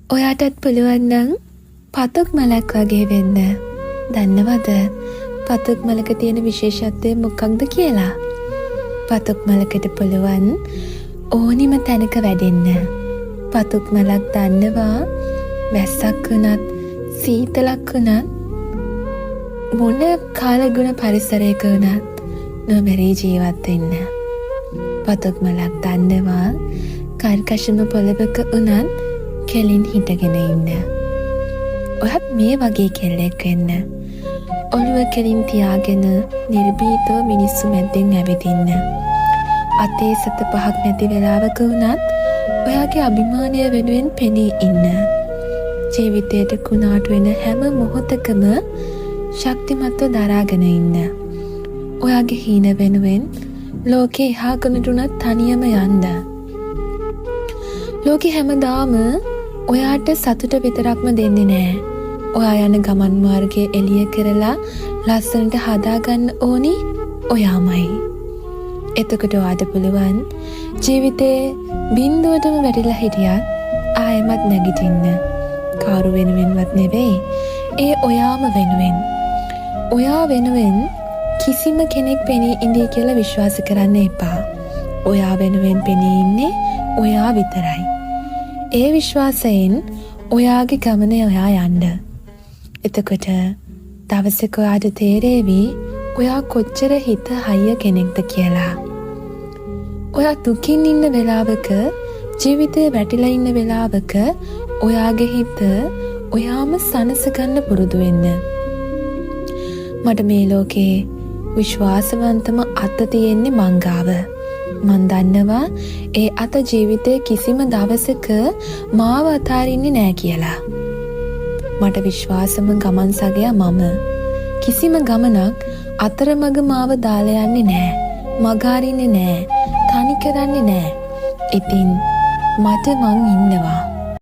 ඔයාටත් පුළුවන් නම් පතුක් මලක් වගේ වෙන්න. දන්නවද පතුක් මලක තියෙන විශේෂත්වය මොකක්ද කියලා? පතුක් මලකට පුළුවන් ඕනිම තැනක වැඩෙන්න. පතුක් මලක් දන්නවා වැස්සක් වුණත් සීතලක් වුණත් මොන කාලගුණ පරිසරයක වුණත් නොමැරී ජීවත් වෙන්න. පතුක් මලක් දන්නවා කර්කශම පොළවක වුණත් කෙලින් හිටගෙන ඉන්න. ඔයත් මේ වගේ කෙල්ලෙක් වෙන්න. ඔළුව කෙලින් තියාගෙන නිර්භීතව මිනිස්සු මැද්දෙන් ඇවිදින්න. අතේ සත පහක් නැති වෙලාවක වුණත් ඔයාගේ අභිමානය වෙනුවෙන් පෙනී ඉන්න. ජීවිතයට කුණාටු වෙන හැම මොහොතකම ශක්තිමත්ව දරාගෙන ඉන්න. ඔයාගේ හීන වෙනුවෙන් ලෝකේ එහා කොනටුණත් තනියම යන්න. ලෝකෙ හැමදාම ඔයාට සතුට විතරක්ම දෙන්නේ නෑ. ඔයා යන ගමන් මාර්ගය එළිය කරලා ලස්සනට හදාගන්න ඕනි ඔයාමයි. එතකොට ඔයාට පුළුවන් ජීවිතේ බිඳුවටම වැටිලා හිටියත් ආයෙමත් නැගිටින්න. කවුරු වෙනුවෙන්වත් නෙවෙයි, ඒ ඔයාම වෙනුවෙන්. ඔයා වෙනුවෙන් කිසිම කෙනෙක් පෙනී ඉඳී කියලා විශ්වාස කරන්න එපා. ඔයා වෙනුවෙන් පෙනී ඉන්නේ ඔයා විතරයි. ඒ විශ්වාසයෙන් ඔයාගේ ගමන ඔයා යන්න. එතකොට දවසක ඔයාට තේරේවි ඔයා කොච්චර හිත හයිය කෙනෙක්ද කියලා. ඔයා දුකින් ඉන්න වෙලාවක, ජීවිතේ වැටිලා ඉන්න වෙලාවක ඔයාගේ හිත ඔයාම සනස ගන්න පුරුදු වෙන්න. මට මේ ලෝකේ විශ්වාසවන්තම අත තියෙන්නේ මං ගාව. මන් දන්නවා ඒ අත ජීවිතේ කිසිම දවසක මාව අතාරින්නේ නෑ කියලා. මට විශ්වාසම ගමන් සගයා මම. කිසිම ගමනක් අතරමඟ මාව දාලා යන්නේ නෑ. මග අරින්නේ නෑ. තනි කරන්නේ නෑ. ඉතින් මට මං ඉන්නවා.